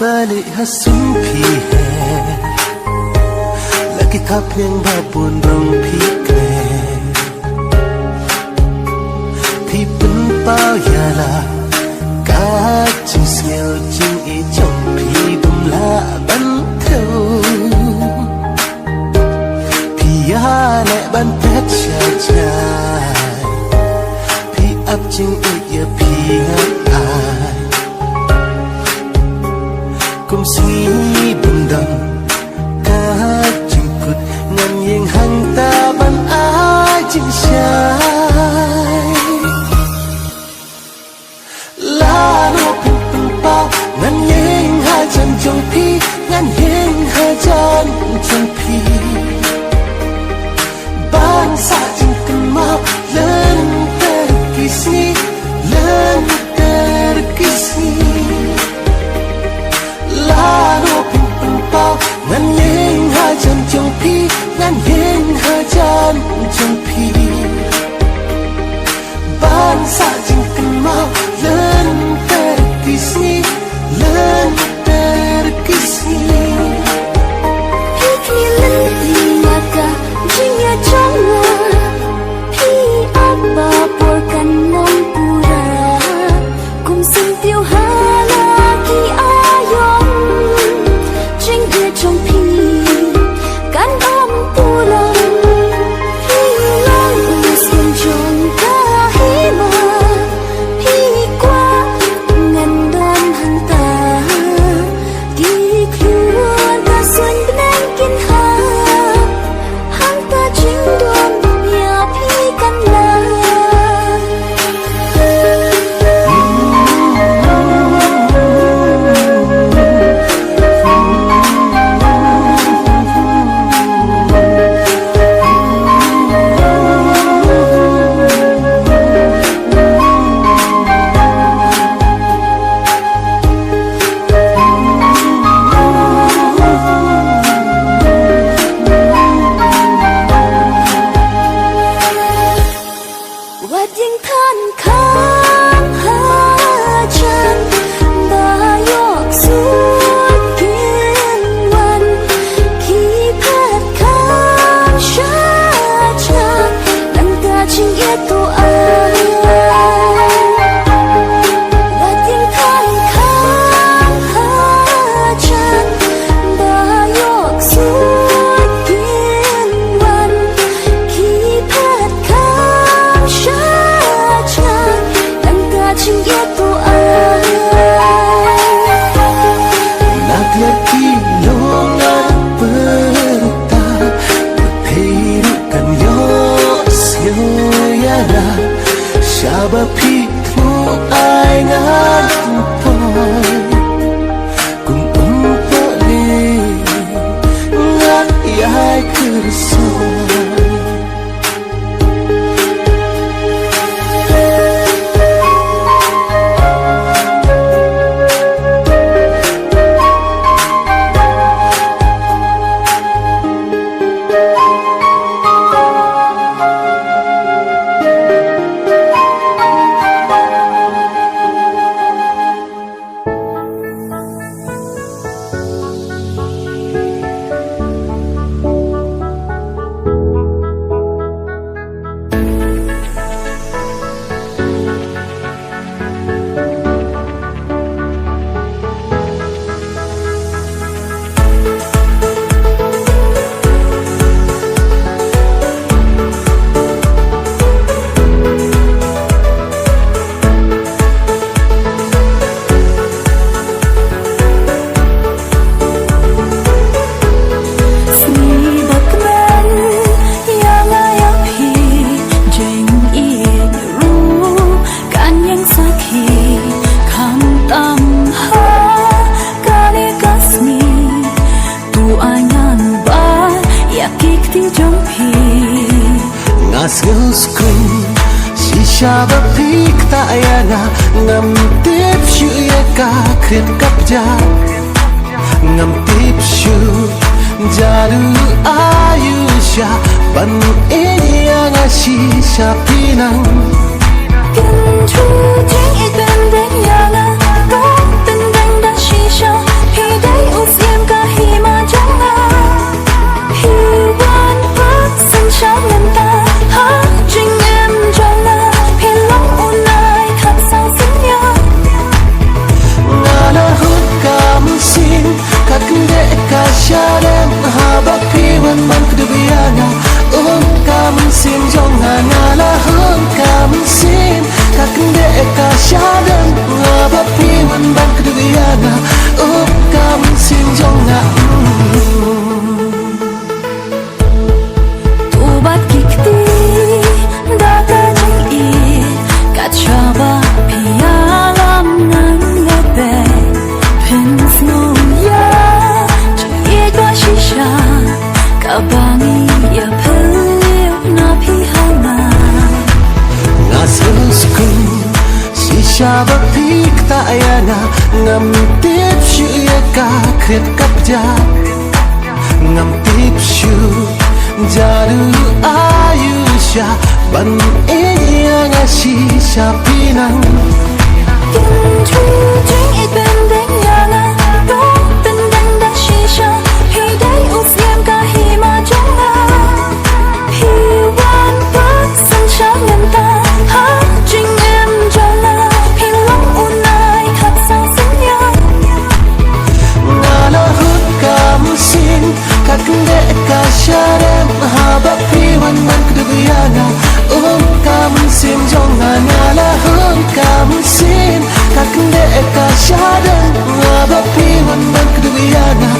balik hasun pi hai lagi thap yang babun rong pi kre pi pen pao ya la ka ching smell ching e chong pi bum la ban thâu pi ya le ban pet cha cha pi ap ching e ya pi ngai ai cùng suy bừng đầm ca chừng cụt ngàn yên hàng ta ban ai chừng trái lá nô pin pin bao ngàn yên hai chân trong pi ngàn yên hai chân trong pi ban sa chừng cần mau lên ter kisni lên ter kisni lá nô pin pin bao ngàn yên hai chân trong pi ngàn yên hai chân trong pi ban sa chừng cần mau lên ter kisni lên ter kisni Piki lên liaka jinya changwa pi abba porkan mong pura kum sing tiêu hala ki ayong jing ye trong pi kan om pulang pi lang using jong ka hima pi kwa ngan don hang ta di kluan ta sun benang kin ha hang ta jing don ya pi kan la Wat yang than khang ha chan ba yok suốt kiênวันkhi phát khang sha cha đằng ta chinh yết tu ai Wat yang than khang ha chan ba yok suốt kiênวันkhi phát khang sha cha đằng ta chinh yết tu ai nak lagi longan berta berperukan yo sioyana siapa pitmu ai ngan poi cùng umpali ngan yai kerson Ngasgul screen Shisha ba pik ta ayana ngam tip shu ya ka krit kap ja ngam tip shu jaru ayusha ban iya nga shisha pinang Can you take it and then yana go then da shisha Shabak tak yana ngam tip shu ya ka khret kap ja ngam tip shu jaru ayusha ban iya ngasi shapinan Can you drink it bending yana do bending da shisha he day uf yam ka hi ma jonga he wan pak san sham ngam ta ha jing em jala he long unai khap sang sin ya Nala hut kamusin kakende ka sharem haba piwan man kuduyana kamusin jonga nala hut kamusin kakende ka sharem haba piwan man kuduyana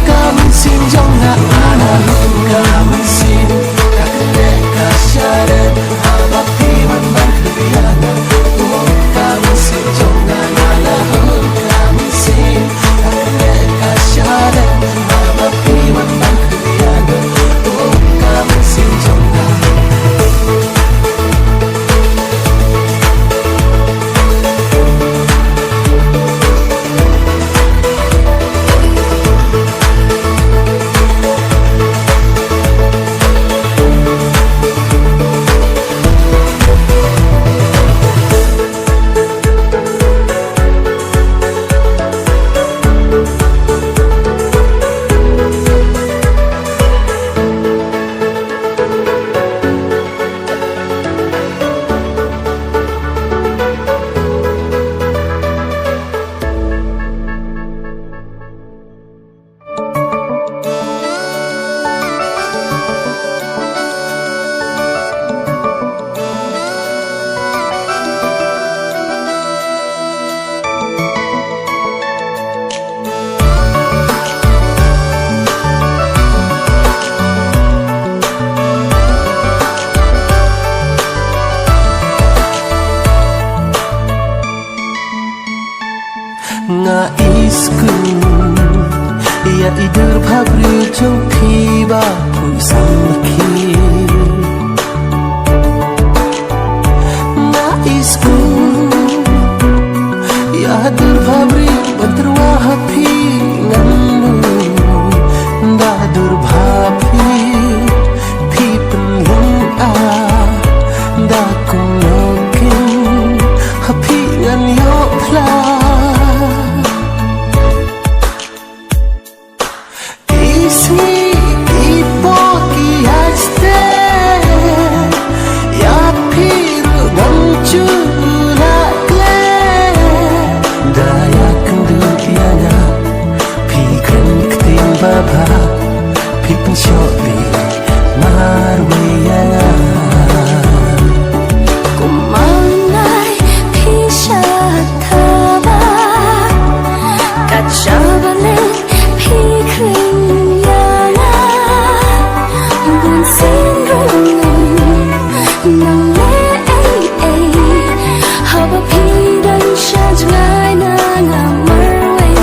kamusin jonga nala hut kamusin kakende ka sharem haba piwan man kuduyana kamusin jonga nala hut kamusin kakende ka sharem haba piwan man kuduyana kamusin jonga nga isku ya idur bhabru chokhi ba phusan khi nga isku ya dur bhabri bantrwa hapi ngamnu da dur bhabri phi penlung a da kunokin hapi ngan yo phla Baba, people show me marwayana. Kumanai pisha thaba kachabale phikrin yana bun sinrung nang le ai haba phidan shajnai na ngamarway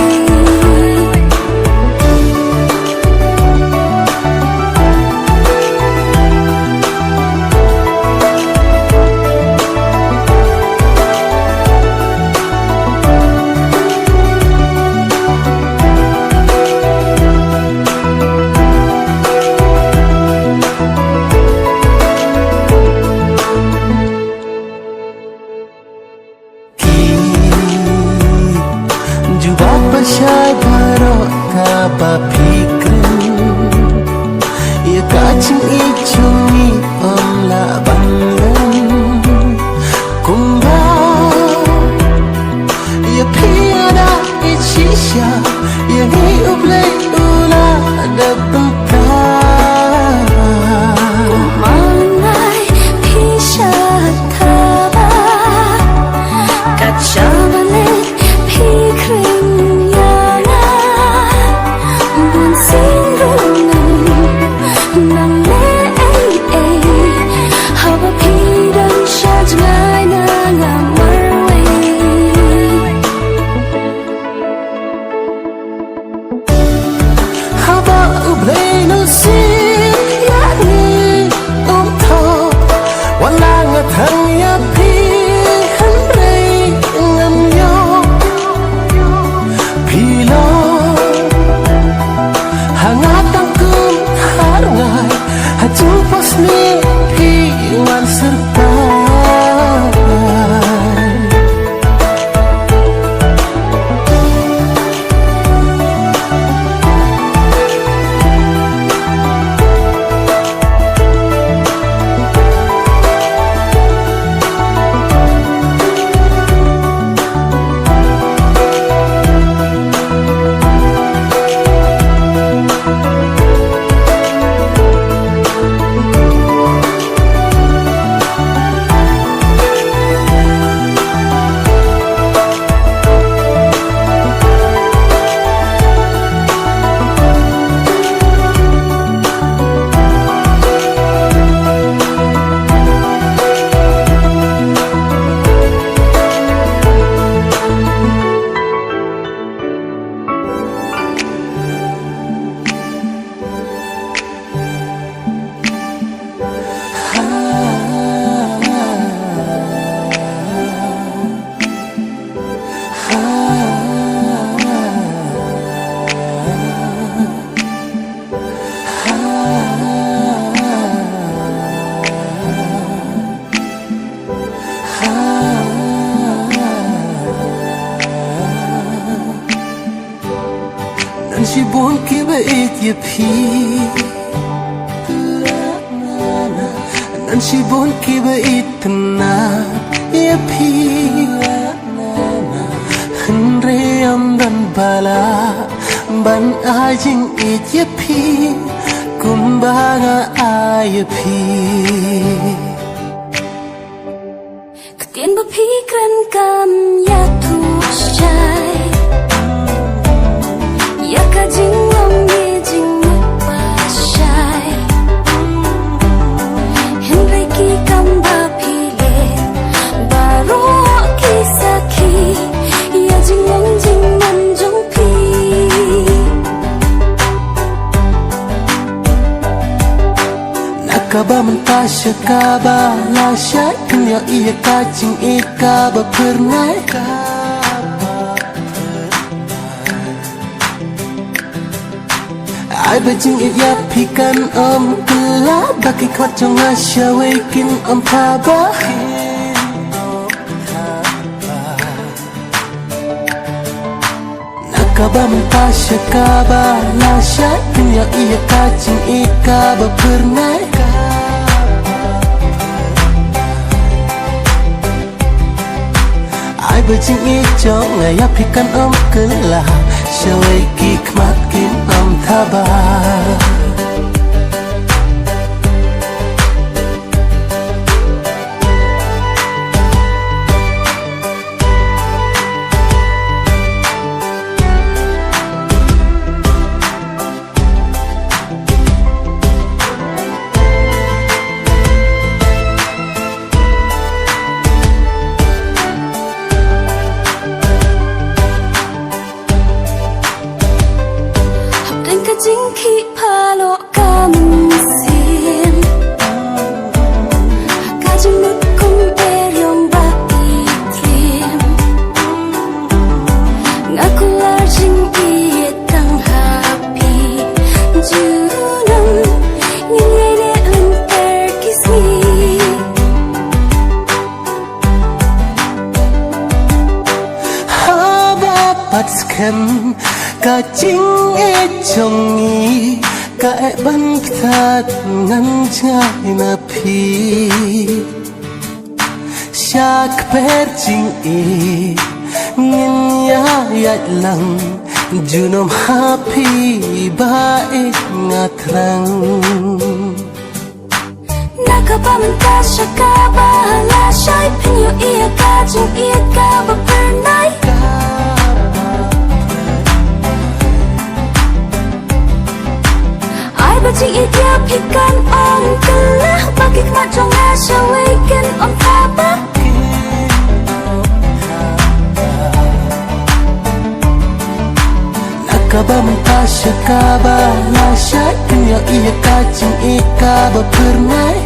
Syai barok kapa fikrin ya kacing icungi omla banglan kumba ya piada ichisha ya ni ublay ula dabta kumanai pisha thaba kachabale phikrin Walang at hang ya pi han rei Nashibun kibait yapi Nashibun kibait na yapi Henry amdan bala ban ajing it yapi kumbaga ayapi Ketian berpikiran kam ya tushai Ya kajing long ye jing mupashai Henry ki kam bapile Baro ki saki Ya jing long jing man jong pi Nakaba mentasya kaba lasyai Kenya iya kacing ikaba pernai Ai bajing iya pikan kela Baki kwat jong asya wekin paba Nakaba mentasya kaba lasyai Kenya iya kacing ikaba pernai Ai bajing ijo ngaya pikan kela Syawai ki kmatkin thaba Kajing ki palo kamusin Kajing nukum beryong ba itrim Ngaku larjing ietang happy Junam Nyele lenter kismi Haba patskem Kacing chongi Kae ban ptat ngan chai na pi Syak per ching Ngin ya yat lang Junom happy bae ngatrang Nakapamantasya ka ba Lasya'y pinyo iya kajing iya ka ba pernay Ai bajing iya pikan kela Bakit macong asya wekin paba Nakaba mentasya kaba Lasya'y kanya iya kacing ikaba pernai